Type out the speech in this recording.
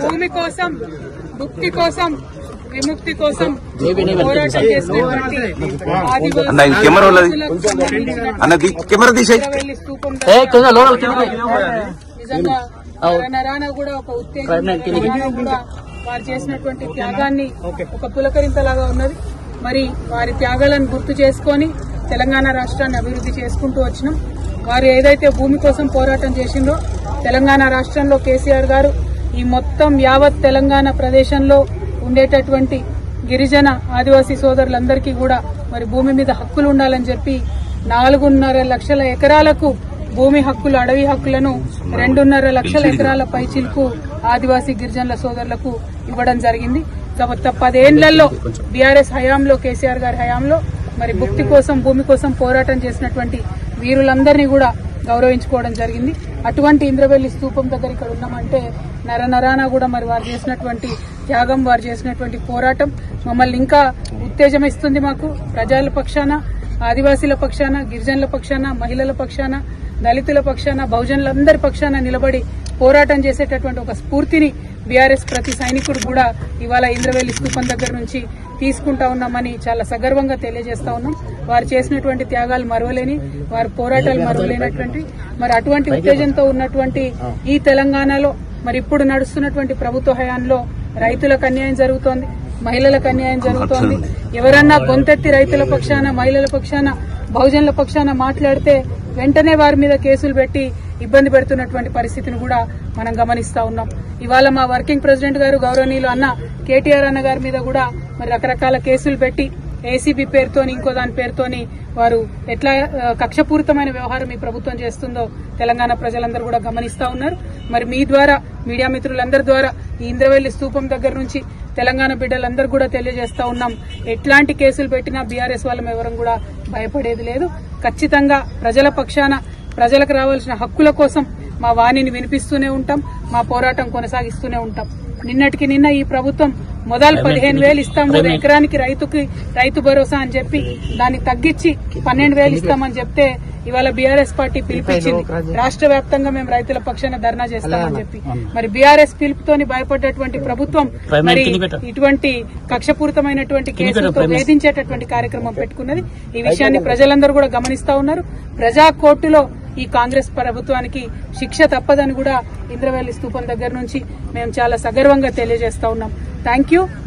భూమి కోసం, ముక్తి కోసం, విముక్తి కోసం పోరాటం చేసినటువంటి ఇంద్రవెల్లి స్థూపం నిజంగా నరానా కూడా ఒక ఉత్తేజం కూడా వారు చేసినటువంటి త్యాగాన్ని ఒక పులకరింతలాగా ఉన్నది. మరి వారి త్యాగాలను గుర్తు చేసుకుని తెలంగాణ రాష్ట్రాన్ని అభివృద్ధి చేసుకుంటూ వచ్చినాం. వారు ఏదైతే భూమి కోసం పోరాటం చేసిందో తెలంగాణ రాష్ట్రంలో కేసీఆర్ గారు ఈ మొత్తం యావత్ తెలంగాణ ప్రదేశంలో ఉండేటటువంటి గిరిజన ఆదివాసీ సోదరులందరికీ కూడా మరి భూమి మీద హక్కులు ఉండాలని చెప్పి 4.5 లక్షల ఎకరాలకు భూమి హక్కులు, అడవి హక్కులను 2.5 లక్షల ఎకరాల పైచిలకు ఆదివాసీ గిరిజనుల సోదరులకు ఇవ్వడం జరిగింది. గత 10 ఏళ్లలో బీఆర్ఎస్ హయాంలో, కేసీఆర్ గారి హయాంలో మరి భుక్తి కోసం, భూమి కోసం పోరాటం చేసినటువంటి వీరులందరినీ కూడా గౌరవించుకోవడం జరిగింది. అటువంటి ఇంద్రవెల్లి స్థూపం దగ్గర ఇక్కడ ఉన్నామంటే నరనరాన కూడా మరి వారు చేసినటువంటి త్యాగం, వారు చేసినటువంటి పోరాటం మమ్మల్ని ఇంకా ఉత్తేజమిస్తుంది. మాకు ప్రజల పక్షాన, ఆదివాసీల పక్షాన, గిరిజనుల పక్షాన, మహిళల పక్షాన, దళితుల పక్షాన, బహుజనులందరి పక్షాన నిలబడి పోరాటం చేసేటటువంటి ఒక స్ఫూర్తిని బీఆర్ఎస్ ప్రతి సైనికుడు కూడా ఇవాళ ఇంద్రవెల్లి స్థూపం దగ్గర నుంచి తీసుకుంటా ఉన్నామని చాలా సగర్వంగా తెలియజేస్తా ఉన్నాం. వారు చేసినటువంటి త్యాగాలు మరవలేని, వారి పోరాటాలు మరవలేనటువంటి మరి అటువంటి ఉత్తేజంతో ఉన్నటువంటి ఈ తెలంగాణలో మరి ఇప్పుడు నడుస్తున్నటువంటి ప్రభుత్వ హయాంలో రైతులకు అన్యాయం జరుగుతోంది, మహిళలకు అన్యాయం జరుగుతోంది. ఎవరన్నా గొంతెత్తి రైతుల పక్షాన, మహిళల పక్షాన, బహుజనుల పక్షాన మాట్లాడితే వెంటనే వారి మీద కేసులు పెట్టి ఇబ్బంది పెడుతున్నటువంటి పరిస్థితిని కూడా మనం గమనిస్తా ఉన్నాం. ఇవాళ మా వర్కింగ్ ప్రెసిడెంట్ గారు గౌరవనీయులు అన్న కేటీఆర్ అన్న గారి మీద కూడా మరి రకరకాల కేసులు పెట్టి ఏసీబీ పేరుతోని, ఇంకో దాని పేరుతోని వారు ఎట్లా కక్షపూరితమైన వ్యవహారం ఈ ప్రభుత్వం చేస్తుందో తెలంగాణ ప్రజలందరూ కూడా గమనిస్తా ఉన్నారు. మరి మీ ద్వారా, మీడియా మిత్రులందరి ద్వారా ఈ ఇంద్రవెల్లి స్థూపం దగ్గర నుంచి తెలంగాణ బిడ్డలందరూ కూడా తెలియజేస్తా ఉన్నాం, ఎట్లాంటి కేసులు పెట్టినా బీఆర్ఎస్ వాళ్ళం ఎవరం కూడా భయపడేది లేదు. ఖచ్చితంగా ప్రజల పక్షాన, ప్రజలకు రావాల్సిన హక్కుల కోసం మా వాణిని వినిపిస్తూనే ఉంటాం, మా పోరాటం కొనసాగిస్తూనే ఉంటాం. నిన్నటికి నిన్న ఈ ప్రభుత్వం మొదలు 15,000 ఇస్తాం కదా ఎకరానికి రైతు భరోసా అని చెప్పి దాన్ని తగ్గించి 12,000 ఇస్తామని చెప్తే ఇవాళ బీఆర్ఎస్ పార్టీ పిలిపించింది. రాష్ట్ర వ్యాప్తంగా మేము రైతుల పక్షాన ధర్నా చేస్తామని చెప్పి మరి బీఆర్ఎస్ పిలుపుతోని భయపడ్డటువంటి ప్రభుత్వం మరి ఇటువంటి కక్షపూరితమైనటువంటి కేసులతో వేధించేటటువంటి కార్యక్రమం పెట్టుకున్నది. ఈ విషయాన్ని ప్రజలందరూ కూడా గమనిస్తా ఉన్నారు. ప్రజా కోర్టులో ఈ కాంగ్రెస్ ప్రభుత్వానికి శిక్ష తప్పదని కూడా ఇంద్రవెల్లి స్థూపం దగ్గర నుంచి మేము చాలా సగర్వంగా తెలియజేస్తా ఉన్నాం. Thank you.